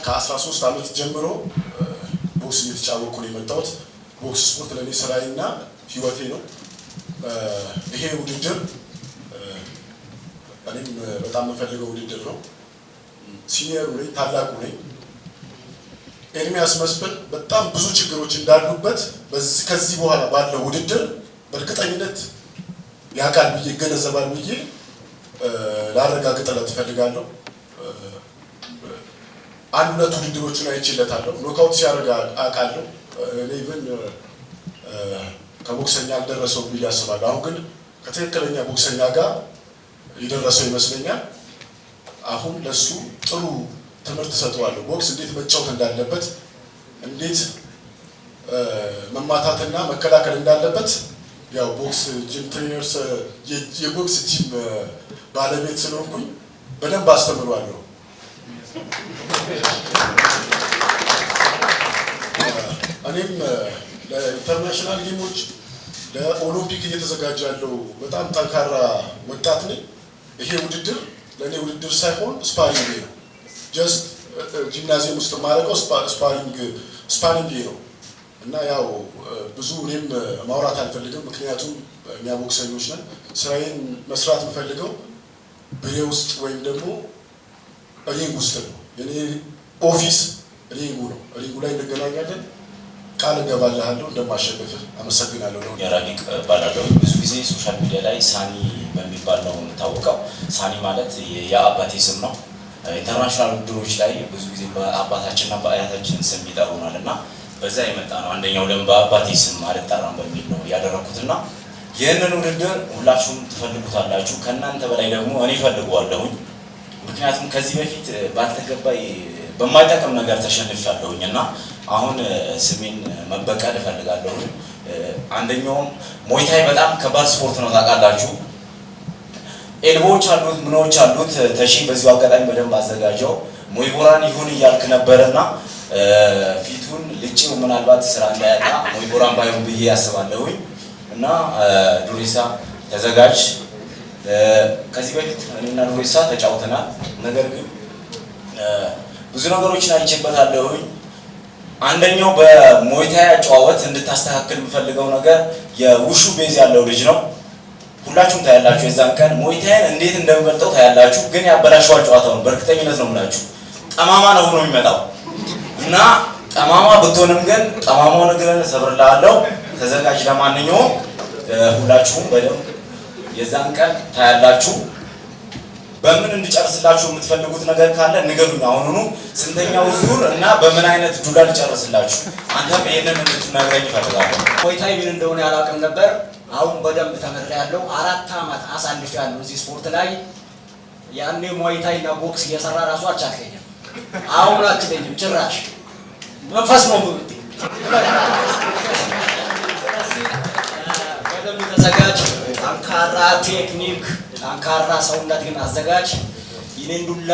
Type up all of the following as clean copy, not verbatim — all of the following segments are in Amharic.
ከ13 ዓመት ጀምሮ ቦክስ እየተጫወትኩ ነው የመጣሁት። ቦክስ ስፖርት ለኔ ስራዬና ህይወቴ ነው። ይሄ ውድድር እኔም በጣም የምፈልገው ውድድር ነው። ሲኒየሩ ነኝ፣ ታላቁ ነኝ። ኤርሚያስ መስፍን በጣም ብዙ ችግሮች እንዳሉበት ከዚህ በኋላ ባለው ውድድር በእርግጠኝነት ያውቃል ብዬ ይገነዘባል ብዬ ላረጋግጥለት እፈልጋለሁ። አንድ ሁለት ውድድሮችን አይቼለታለሁ። ኖካውት ሲያደርግ አውቃለሁ። እኔ ኢቭን ከቦክሰኛ አልደረሰው ብዬ አስባለሁ። አሁን ግን ከትክክለኛ ቦክሰኛ ጋር የደረሰው ይመስለኛል። አሁን ለሱ ጥሩ ትምህርት ሰጥዋለሁ። ቦክስ እንዴት መጫወት እንዳለበት፣ እንዴት መማታትና መከላከል እንዳለበት ያው ቦክስ ጂም ትሬነርስ የቦክስ ጂም ባለቤት ስለሆንኩኝ በደንብ አስተምሯለሁ። እኔም ለኢንተርናሽናል ጌሞች ለኦሎምፒክ እየተዘጋጀ ያለው በጣም ጠንካራ ወጣት ነኝ። ይሄ ውድድር ለእኔ ውድድር ሳይሆን ስፓሪንግ ነው። ጀስት ጂምናዚየም ውስጥ የማደርገው ስፓሪንግ ነው እና ያው ብዙ እኔም ማውራት አልፈልግም፣ ምክንያቱም እኛ ቦክሰኞች ነን። ስራዬን መስራት የምፈልገው ብሬ ውስጥ ወይም ደግሞ ሪንግ ውስጥ ነው። የኔ ኦፊስ ሪንጉ ነው። ሪንጉ ላይ እንገናኛለን። ቃል እገባልሃለሁ እንደማሸንፍ። አመሰግናለሁ። ነው ያራኒቅ ባላለው ብዙ ጊዜ ሶሻል ሚዲያ ላይ ሳኒ በሚባል ነው የምታወቀው። ሳኒ ማለት የአባቴ ስም ነው። ኢንተርናሽናል ውድድሮች ላይ ብዙ ጊዜ በአባታችንና በአያታችን ስም ይጠሩናል እና በዛ የመጣ ነው። አንደኛው ለምን በአባቴ ስም አልጠራም በሚል ነው ያደረኩትና ይህንን ውድድር ሁላችሁም ትፈልጉታላችሁ። ከእናንተ በላይ ደግሞ እኔ እፈልገዋለሁኝ። ምክንያቱም ከዚህ በፊት ባልተገባይ በማይጠቅም ነገር ተሸንፌያለሁኝ እና አሁን ስሜን መበቀል እፈልጋለሁ። አንደኛውም ሞይታይ በጣም ከባድ ስፖርት ነው ታውቃላችሁ። ኤልቦዎች አሉት፣ ምኖች አሉት። ተሺ በዚሁ አጋጣሚ በደንብ አዘጋጀው። ሞይቦራን ይሁን እያልክ ነበርና ፊቱን ልጭው ምናልባት ስራ እንዳያጣ ሞይቦራን ባይሆን ብዬ ያስባለሁኝ እና ዱሪሳ ተዘጋጅ። ከዚህ በፊት እኔና ዱሪሳ ተጫውተናል። ነገር ግን ብዙ ነገሮችን አይቼበታለሁኝ። አንደኛው በሞይታይ አጨዋወት እንድታስተካክል የምፈልገው ነገር የውሹ ቤዝ ያለው ልጅ ነው። ሁላችሁም ታያላችሁ። የዛን ቀን ሞይታይን እንዴት እንደምበልጠው ታያላችሁ። ግን ያበላሽው ጨዋታውን በእርግጠኝነት ነው የምላችሁ። ጠማማ ነው ሆኖ የሚመጣው እና ጠማማ ብትሆንም ግን ጠማማው ነገርን ሰብርልሃለሁ። ተዘጋጅ። ለማንኛውም ሁላችሁም በደንብ የዛን ቀን ታያላችሁ። በምን እንድጨርስላችሁ የምትፈልጉት ነገር ካለ ንገሩኝ አሁኑኑ። ስንተኛው ዙር እና በምን አይነት ዱላ ልጨርስላችሁ? አንተም ይሄንን እንድትነግረኝ እፈልጋለሁ። ሞይታይ ምን እንደሆነ ያላቅም ነበር። አሁን በደንብ ተመሪያለሁ። 4 ዓመት አሳልፌያለሁ እዚህ ስፖርት ላይ። ያኔ ሞይታይ እና ቦክስ እየሰራ ራሱ አልቻልከኝም። አሁን አትለኝም ጭራሽ። መንፈስ ነው ብትይ በደንብ ተዘጋጅ። ጠንካራ ቴክኒክ፣ ጠንካራ ሰውነት ግን አዘጋጅ። ይህንን ዱላ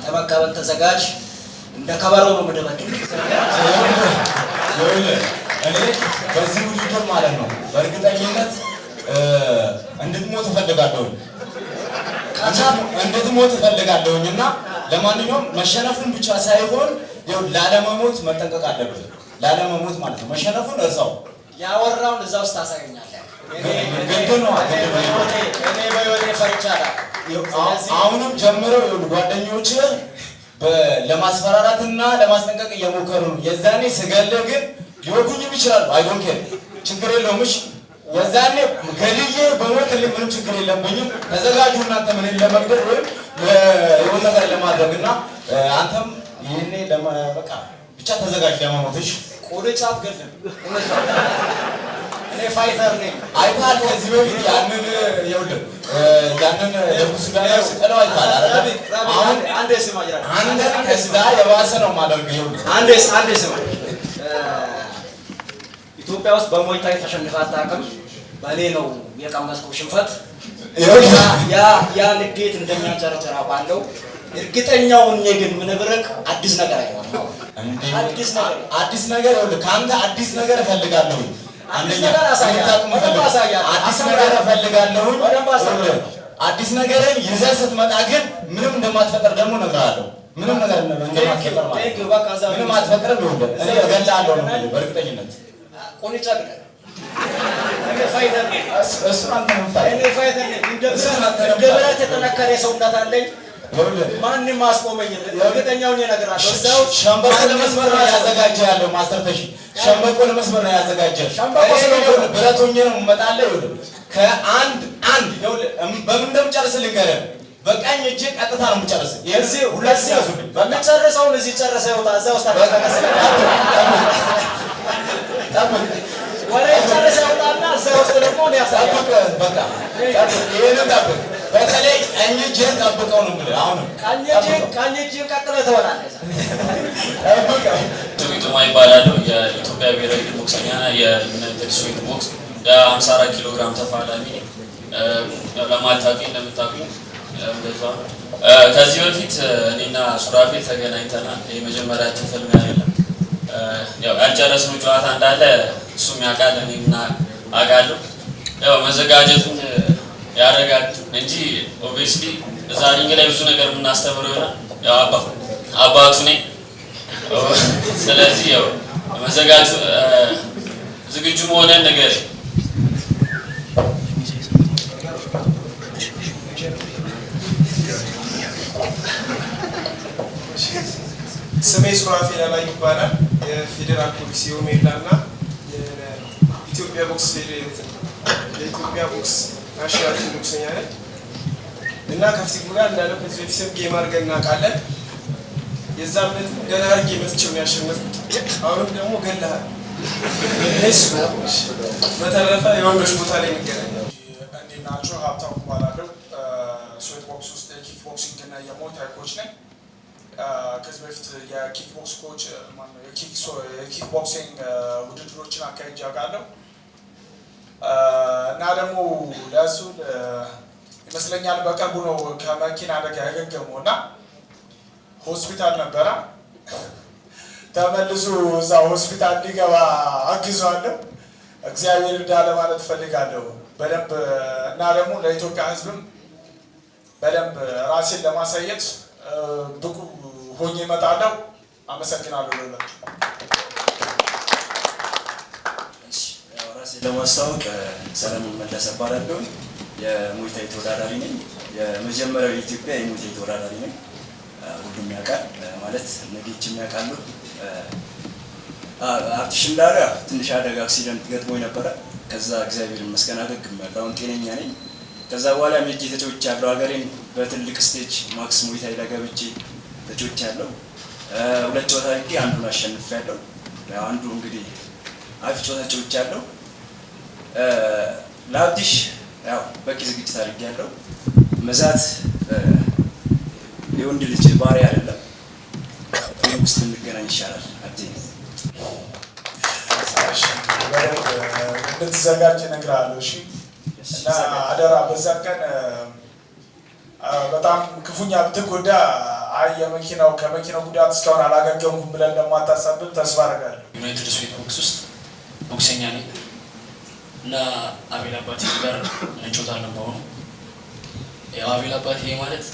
ለመቀበል ተዘጋጅ። እንደ ከበሮ ነው የምደበድብ። እኔ በዚህ ውድድር ማለት ነው በእርግጠኝነት እንድትሞት እፈልጋለሁ። እንድትሞት እፈልጋለሁኝ እና ለማንኛውም መሸነፉን ብቻ ሳይሆን ላለመሞት መጠንቀቅ አለብን። ላለመሞት ማለት ነው። መሸነፉን እርሳው። ያወራውን እዛ ውስጥ ታሳገኛለህ። እኔ በህይወቴ ፈርቻለሁ። አሁንም ጀምረው ጓደኞች ለማስፈራራትና ለማስጠንቀቅ እየሞከሩ ነው። የዛኔ ስገልህ ግን ሊወጉኝም ይችላሉ። አይ ዶንት ኬር፣ ችግር የለውም። እሺ የዛኔ ገልዬ በሞትልኝ ምንም ችግር የለብኝም። ተዘጋጁ እናንተ ምን ለመግደል ወይም የሆነ ነገር ለማድረግ እና አንተም ይሄኔ በቃ ብቻ ተዘጋጅ ለመሞትሽ። ቁልጭ አትገልም። እኔ ፋይተር ነኝ። አይታል ከዚህ በፊት ያንን የቡስ ጋር ስቀለው አይታል አይደል? አሁን አንዴ ስማ ይላል። አንዴ ከዛ የባሰ ነው ማደርገው። አንዴ ስማ። ኢትዮጵያ ውስጥ በሞይታይ ተሸንፋ አታውቅም። በኔ ነው የቀመስከው ሽንፈት። ያ ንዴት እንደሚያጨረጨራ ባለው እርግጠኛው ነኝ። ግን ምንብረክ አዲስ ነገር አይሆንም። አዲስ ነገር ካንተ አዲስ ነገር እፈልጋለሁ። አንደኛ አዲስ ነገር እፈልጋለሁ። አዲስ ነገርን ይዘህ ስትመጣ ግን ምንም እንደማትፈጠር ደግሞ እነግርሃለሁ። ምንም ነገር እንደማትፈቅር ማለት ነው። ምንም አትፈቅርም ይሁን እኔ እገላለሁ ነው በእርግጠኝነት ቁንጫ ግን እኔ ፋይተር እሱ አንተ ነው ታዲያ እኔ ፋይተር እንደብረት የተጠነከረ ሰውነት አለኝ። ማንም ማስቆመኝ እርግጠኛው ነኝ እነግራለሁ። እዛው ሸምበቆ ለመስመር ነው ያዘጋጃለሁ። ማስተር ተሺ ሸምበቆ ለመስመር ነው ያዘጋጃለሁ። ሸምበቆ ስለሆነ ብረት ሆኜ ነው የምመጣለሁ። ይኸውልህ ከአንድ ይኸውልህ በምን እንደምጨርስ ልንገርህ። በቀኝ እጄ ቀጥታ ነው የምጨርስ። የዚህ ሁለት ያዙልኝ በመጨረሻውን እዚህ ጨርሰህ ይወጣ እዛው ታስተካከለ ወሬ ጨርሰህ ይወጣና እዛው ውስጥ ደግሞ ነው ያሳየው። በቃ ይሄንን ጠብቅ። በተለይ ቀኝ እጄን ጠብቀው ነው የምልህ። አሁን ቀኝ እጄን ቀጥለህ ትሆናለህ። ቱማ ይባላል። የኢትዮጵያ ብሔራዊ ቦክሰኛና የዩናይትድ ስቴትስ ቦክስ የ54 ኪሎ ግራም ተፋላሚ ለማታውቁኝ እንደምታውቁኝ እንደዛ ከዚህ በፊት እኔና ሱራፌል ተገናኝተናል። የመጀመሪያችን ፍልሚያ አይደለም። ያው ያልጨረስነው ጨዋታ እንዳለ እሱም ያውቃል እኔም አውቃለሁ። ያው መዘጋጀቱን ያደርጋል እንጂ ኦብቪየስሊ እዛ ሪንግ ላይ ብዙ ነገር የምናስተምረው ይሆናል። ያው አባቱ ነኝ። ስለዚህ ያው መዘጋጁ ዝግጁ መሆንን ነገር ስሜ ሱራፌል አላይ ይባላል። የፌዴራል ፖሊስ የኦሜላና የኢትዮጵያ ቦክስ ፌዴሬሽን የኢትዮጵያ ቦክስ ናሽናል ቦክሰኛ ነኝ እና ከፍቲጉ ጋር እንዳለው ከዚህ በፊትም ጌም አድርገን እናውቃለን። የዛም ዕለት ደህና አድርጌ መጥቼው ያሸነፍኩት። አሁንም ደግሞ ገለሃል። በተረፈ የወንዶች ቦታ ላይ እንገናኛለን። እንዴት ናችሁ? ሀብታሙ እባላለሁ። ስዌት ቦክስ ውስጥ የኪክ ቦክሲንግ እና የሙአይ ኮች ነኝ። ከዚህ በፊት የኪክ ቦክስ ኮች የኪክ ቦክሲንግ ውድድሮችን አካሄጄ አውቃለሁ እና ደግሞ ለእሱ ይመስለኛል በቅርቡ ነው ከመኪና አደጋ ያገገመው እና ሆስፒታል ነበረ። ተመልሶ እዛ ሆስፒታል እንዲገባ አግዘዋለሁ። እግዚአብሔር እንዳለ ማለት እፈልጋለሁ በደንብ እና ደግሞ ለኢትዮጵያ ሕዝብም በደንብ ራሴን ለማሳየት ብቁ ሆኜ እመጣለሁ። አመሰግናለሁ። ለሁላችሁ ራሴን ለማስታወቅ ሰለሞን መለሰ እባላለሁ። የሙይታይ ተወዳዳሪ ነኝ። የመጀመሪያው የኢትዮጵያ የሙይታይ ተወዳዳሪ ነኝ። ሁሉም ያውቃል ማለት ነጌችም ያውቃሉ። አርቲሽ እንዳለው ትንሽ አደጋ አክሲደንት ገጥሞኝ ነበረ። ከዛ እግዚአብሔር ይመስገን አገግሜያለሁ። አሁን ጤነኛ ነኝ። ከዛ በኋላ ሜጄ ተጫውቻለሁ። ሀገሬን በትልቅ ስቴጅ ማክስ ሙይታይ ላይ ገብቼ ተጫውቻለሁ። ሁለት ጨዋታ አድርጌ አንዱን አሸንፌያለሁ። አንዱ እንግዲህ አሪፍ ጨዋታ ተጫውቻለሁ። ለአዲሽ ያው በቂ ዝግጅት አድርጌያለሁ። መዛት የወንድ ልጅ ባህሪ አይደለም። ውስጥ እንገናኝ ይሻላል። እንድትዘጋጅ እነግርሃለሁ። እሺ እና አደራ በዛ ቀን በጣም ክፉኛ ብትጎዳ የመኪናው ከመኪናው ጉዳት እስካሁን አላገገምኩም ብለን እንደማታሳብብ ተስፋ አደርጋለሁ። ዩናይትድ ስቴትስ ቦክስ ውስጥ ቦክሰኛ ነኝ እና አቤል አባቴ ጋር እንጫወታለን። በአሁኑ ያው አቤል አባቴ ማለት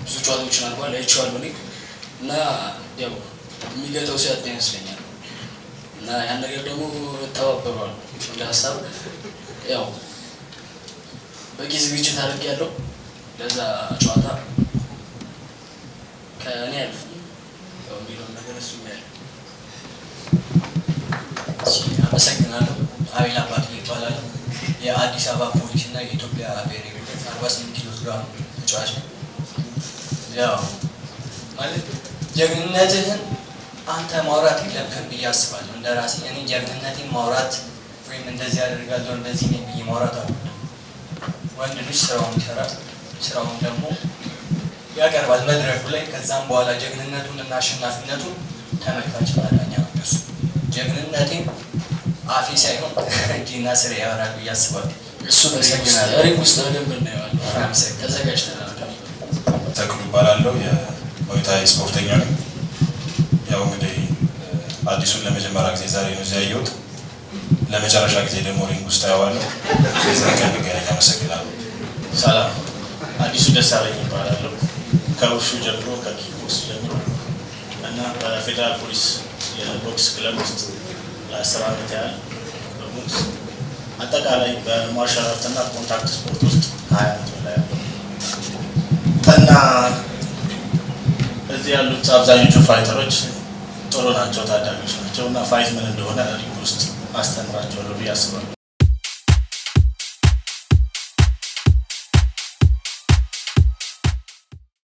ብዙ ጨዋታዎችን አድርጓል አይቼዋለሁ እኔ እና ያው የሚገጠው ሲያጣ ይመስለኛል እና ያን ነገር ደግሞ እተባበሯል እንደ ሀሳብ ያው በቂ ዝግጅት አድርጌያለሁ ለዛ ጨዋታ ከእኔ አልፍ ያው የሚለውን ነገር እሱ ያለ አመሰግናለሁ። አቤል አባቴ ይባላል። የአዲስ አበባ ፖሊስ እና የኢትዮጵያ ብሔራዊ ቡድን 48 ኪሎ ግራም ተጫዋች ነው። ያው ማለት ጀግንነትህን አንተ ማውራት የለብህም ብዬ አስባለሁ። እንደራሴ እኔ ጀግንነቴን ማውራት ወይም እንደዚህ አደርጋለሁ እንደዚህ ነኝ ብዬ ማውራት አልወድም። ወንድ ልጅ ስራውን ይሰራል፣ ስራውን ደግሞ ያቀርባል መድረኩ ላይ። ከዛም በኋላ ጀግንነቱን እና አሸናፊነቱን ተመልካች ማዳኛ ነው። እሱ ጀግንነቴን አፌ ሳይሆን እጅና ስሬ ያወራል ብዬ አስባለሁ። እሱ ሪንግ ውስጥ በደንብ እናየዋለን። ተዘጋጅተናል። ተክሉ እባላለሁ። የሙይታይ ስፖርተኛ ነኝ። ያው እንግዲህ አዲሱን ለመጀመሪያ ጊዜ ዛሬ ነው እዚህ ያየሁት። ለመጨረሻ ጊዜ ደግሞ ሪንግ ውስጥ አየዋለሁ። የዚህ ቀን እንገናኝ። አመሰግናለሁ። ሰላም፣ አዲሱ ደሳለኝ እባላለሁ። ከውሹ ጀምሮ ከኪክቦክስ ጀምሮ እና በፌዴራል ፖሊስ የቦክስ ክለብ ውስጥ ለ10 ዓመት ያህል በቦክስ አጠቃላይ በማርሻል አርት እና ኮንታክት ስፖርት ውስጥ 20 ዓመት በላይ ያለው እና እዚህ ያሉት አብዛኞቹ ፋይተሮች ጥሩ ናቸው፣ ታዳጊዎች ናቸው እና ፋይት ምን እንደሆነ ሪንግ ውስጥ አስተምራቸዋለሁ ብዬ አስባለሁ።